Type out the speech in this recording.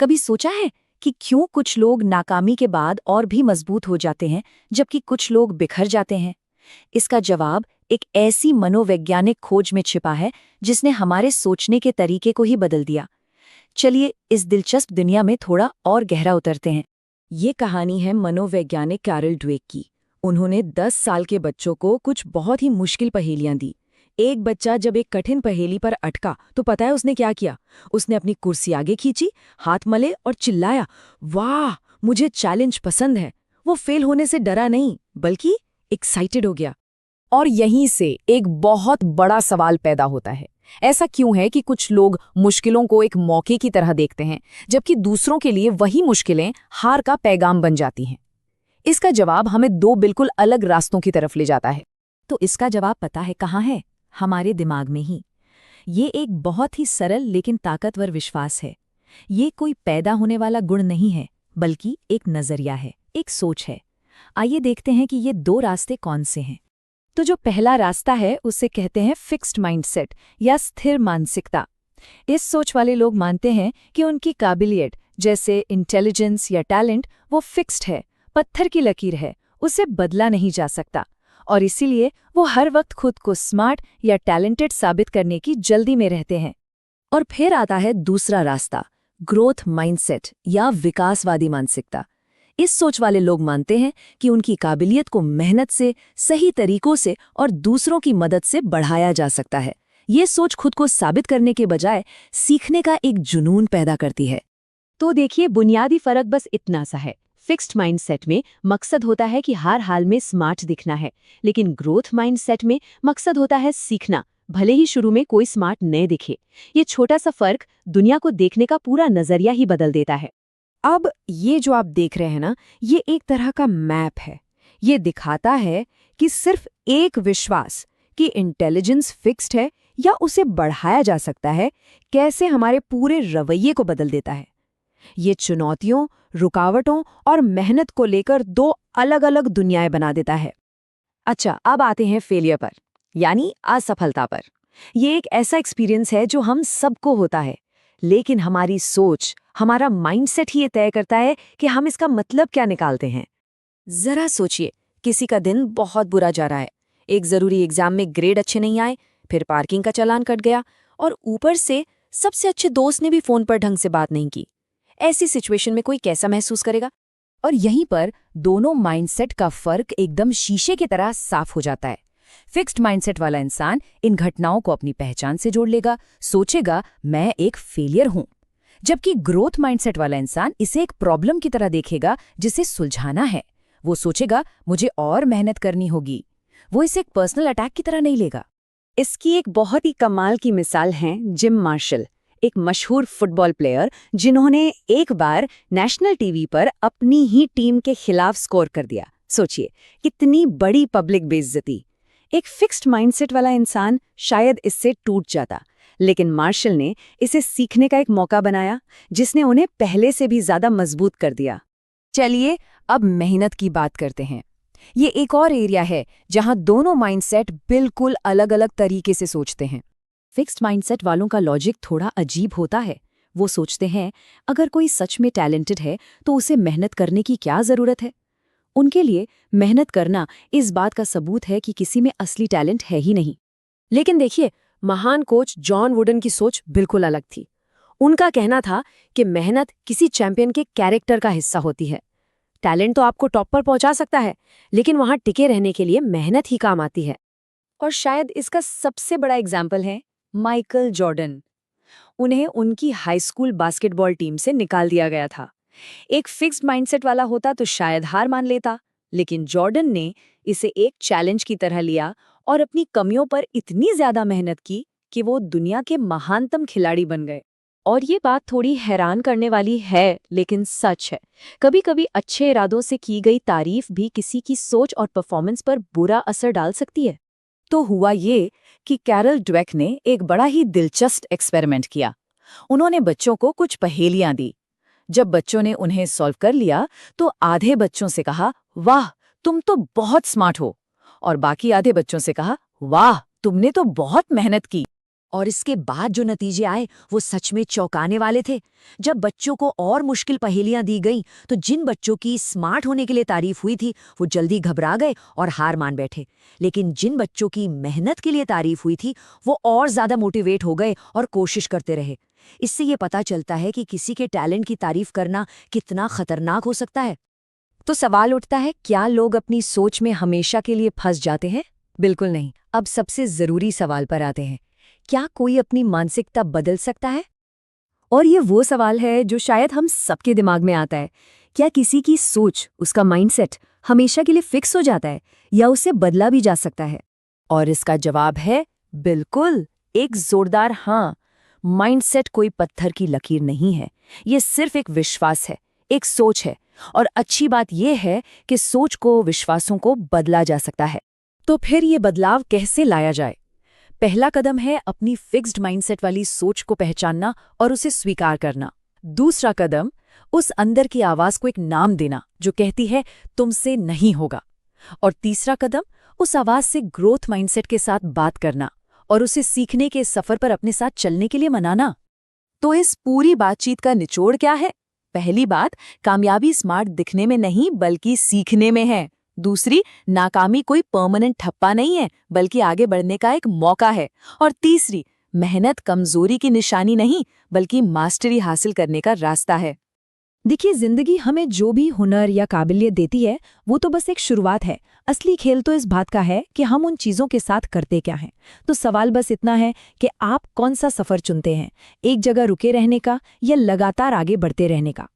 कभी सोचा है कि क्यों कुछ लोग नाकामी के बाद और भी मजबूत हो जाते हैं जबकि कुछ लोग बिखर जाते हैं? इसका जवाब एक ऐसी मनोवैज्ञानिक खोज में छिपा है जिसने हमारे सोचने के तरीके को ही बदल दिया। चलिए इस दिलचस्प दुनिया में थोड़ा और गहरा उतरते हैं। ये कहानी है मनोवैज्ञानिक कैरल ड्वेक की। उन्होंने 10 साल के बच्चों को कुछ बहुत ही मुश्किल पहेलियां दी। एक बच्चा जब एक कठिन पहेली पर अटका तो पता है उसने क्या किया? उसने अपनी कुर्सी आगे खींची, हाथ मले और चिल्लाया, वाह, मुझे चैलेंज पसंद है। वो फेल होने से डरा नहीं, बल्कि एक्साइटेड हो गया। और यहीं से एक बहुत बड़ा सवाल पैदा होता है। ऐसा क्यों है कि कुछ लोग मुश्किलों को एक मौके की तरह देखते हैं, जबकि दूसरों के लिए वही मुश्किलें हार का पैगाम बन जाती हैं? इसका जवाब हमें दो बिल्कुल अलग रास्तों की तरफ ले जाता है। तो इसका जवाब पता है कहाँ है? हमारे दिमाग में ही। ये एक बहुत ही सरल लेकिन ताकतवर विश्वास है। ये कोई पैदा होने वाला गुण नहीं है, बल्कि एक नजरिया है, एक सोच है। आइए देखते हैं कि ये दो रास्ते कौन से हैं। तो जो पहला रास्ता है उसे कहते हैं फिक्स्ड माइंडसेट या स्थिर मानसिकता। इस सोच वाले लोग मानते हैं कि उनकी काबिलियत, जैसे इंटेलिजेंस या टैलेंट, वो फिक्स्ड है, पत्थर की लकीर है, उसे बदला नहीं जा सकता। और इसीलिए वो हर वक्त खुद को स्मार्ट या टैलेंटेड साबित करने की जल्दी में रहते हैं। और फिर आता है दूसरा रास्ता, ग्रोथ माइंडसेट या विकासवादी मानसिकता। इस सोच वाले लोग मानते हैं कि उनकी काबिलियत को मेहनत से, सही तरीकों से और दूसरों की मदद से बढ़ाया जा सकता है। ये सोच खुद को साबित करने के बजाय सीखने का एक जुनून पैदा करती है। तो देखिए, बुनियादी फर्क बस इतना सा है। फिक्स्ड माइंडसेट में मकसद होता है कि हर हाल में स्मार्ट दिखना है, लेकिन ग्रोथ माइंडसेट में मकसद होता है सीखना, भले ही शुरू में कोई स्मार्ट न दिखे। ये छोटा सा फर्क दुनिया को देखने का पूरा नजरिया ही बदल देता है। अब ये जो आप देख रहे हैं ना, ये एक तरह का मैप है। ये दिखाता है कि सिर्फ एक विश्वास कि इंटेलिजेंस फिक्स्ड है या उसे बढ़ाया जा सकता है, कैसे हमारे पूरे रवैये को बदल देता है। ये चुनौतियों, रुकावटों और मेहनत को लेकर दो अलग अलग दुनियाएं बना देता है। अच्छा, अब आते हैं फेलियर पर, यानी असफलता पर। ये एक ऐसा एक्सपीरियंस है जो हम सबको होता है, लेकिन हमारी सोच, हमारा माइंडसेट ही ये तय करता है कि हम इसका मतलब क्या निकालते हैं। जरा सोचिए, किसी का दिन बहुत बुरा जा रहा है। एक जरूरी एग्जाम में ग्रेड अच्छे नहीं आए, फिर पार्किंग का चालान कट गया, और ऊपर से सबसे अच्छे दोस्त ने भी फोन पर ढंग से बात नहीं की। ऐसी सिचुएशन में कोई कैसा महसूस करेगा? और यहीं पर दोनों माइंडसेट का फर्क एकदम शीशे की तरह साफ हो जाता है। फिक्स्ड माइंडसेट वाला इंसान इन घटनाओं को अपनी पहचान से जोड़ लेगा, सोचेगा मैं एक फेलियर हूं। जबकि ग्रोथ माइंडसेट वाला इंसान इसे एक प्रॉब्लम की तरह देखेगा जिसे सुलझाना है। वो सोचेगा मुझे और मेहनत करनी होगी। वो इसे एक पर्सनल अटैक की तरह नहीं लेगा। इसकी एक बहुत ही कमाल की मिसाल है जिम मार्शल, एक मशहूर फुटबॉल प्लेयर जिन्होंने एक बार नेशनल टीवी पर अपनी ही टीम के खिलाफ स्कोर कर दिया। सोचिए, कितनी बड़ी पब्लिक बेइज्जती। एक फिक्स्ड माइंडसेट वाला इंसान शायद इससे टूट जाता, लेकिन मार्शल ने इसे सीखने का एक मौका बनाया, जिसने उन्हें पहले से भी ज्यादा मजबूत कर दिया। चलिए अब मेहनत की बात करते हैं। ये एक और एरिया है जहां दोनों माइंडसेट बिल्कुल अलग अलग तरीके से सोचते हैं। फिक्स्ड माइंडसेट वालों का लॉजिक थोड़ा अजीब होता है। वो सोचते हैं अगर कोई सच में टैलेंटेड है तो उसे मेहनत करने की क्या जरूरत है। उनके लिए मेहनत करना इस बात का सबूत है कि किसी में असली टैलेंट है ही नहीं। लेकिन देखिए, महान कोच जॉन वुडन की सोच बिल्कुल अलग थी। उनका कहना था कि मेहनत किसी चैंपियन के कैरेक्टर का हिस्सा होती है। टैलेंट तो आपको टॉप पर पहुंचा सकता है, लेकिन वहां टिके रहने के लिए मेहनत ही काम आती है। और शायद इसका सबसे बड़ा एग्जाम्पल है माइकल जॉर्डन। उन्हें उनकी हाई स्कूल बास्केटबॉल टीम से निकाल दिया गया था। एक फिक्स्ड माइंडसेट वाला होता तो शायद हार मान लेता, लेकिन जॉर्डन ने इसे एक चैलेंज की तरह लिया और अपनी कमियों पर इतनी ज्यादा मेहनत की कि वो दुनिया के महानतम खिलाड़ी बन गए। और ये बात थोड़ी हैरान करने वाली है, लेकिन सच है। कभी-कभी अच्छे इरादों से की गई तारीफ भी किसी की सोच और परफॉर्मेंस पर बुरा असर डाल सकती है। तो हुआ ये कि कैरल ड्वेक ने एक बड़ा ही दिलचस्प एक्सपेरिमेंट किया। उन्होंने बच्चों को कुछ पहेलियां दी। जब बच्चों ने उन्हें सॉल्व कर लिया तो आधे बच्चों से कहा, वाह, तुम तो बहुत स्मार्ट हो, और बाकी आधे बच्चों से कहा, वाह, तुमने तो बहुत मेहनत की। और इसके बाद जो नतीजे आए वो सच में चौंकाने वाले थे। जब बच्चों को और मुश्किल पहेलियां दी गईं, तो जिन बच्चों की स्मार्ट होने के लिए तारीफ हुई थी वो जल्दी घबरा गए और हार मान बैठे। लेकिन जिन बच्चों की मेहनत के लिए तारीफ हुई थी वो और ज्यादा मोटिवेट हो गए और कोशिश करते रहे। इससे ये पता चलता है कि किसी के टैलेंट की तारीफ करना कितना खतरनाक हो सकता है। तो सवाल उठता है, क्या लोग अपनी सोच में हमेशा के लिए फंस जाते हैं? बिल्कुल नहीं। अब सबसे जरूरी सवाल पर आते हैं, क्या कोई अपनी मानसिकता बदल सकता है? और ये वो सवाल है जो शायद हम सबके दिमाग में आता है। क्या किसी की सोच, उसका माइंडसेट हमेशा के लिए फिक्स हो जाता है या उसे बदला भी जा सकता है? और इसका जवाब है बिल्कुल, एक जोरदार हाँ। माइंडसेट कोई पत्थर की लकीर नहीं है, ये सिर्फ एक विश्वास है, एक सोच है। और अच्छी बात यह है कि सोच को, विश्वासों को बदला जा सकता है। तो फिर ये बदलाव कैसे लाया जाए? पहला कदम है अपनी फिक्स्ड माइंडसेट वाली सोच को पहचानना और उसे स्वीकार करना। दूसरा कदम, उस अंदर की आवाज को एक नाम देना जो कहती है तुमसे नहीं होगा। और तीसरा कदम, उस आवाज से ग्रोथ माइंडसेट के साथ बात करना और उसे सीखने के सफर पर अपने साथ चलने के लिए मनाना। तो इस पूरी बातचीत का निचोड़ क्या है? पहली बात, कामयाबी स्मार्ट दिखने में नहीं बल्कि सीखने में है। दूसरी, नाकामी कोई परमानेंट ठप्पा नहीं है बल्कि आगे बढ़ने का एक मौका है। और तीसरी, मेहनत कमजोरी की निशानी नहीं बल्कि मास्टरी हासिल करने का रास्ता है। देखिए, जिंदगी हमें जो भी हुनर या काबिलियत देती है वो तो बस एक शुरुआत है। असली खेल तो इस बात का है कि हम उन चीजों के साथ करते क्या हैं। तो सवाल बस इतना है कि आप कौन सा सफर चुनते हैं, एक जगह रुके रहने का या लगातार आगे बढ़ते रहने का।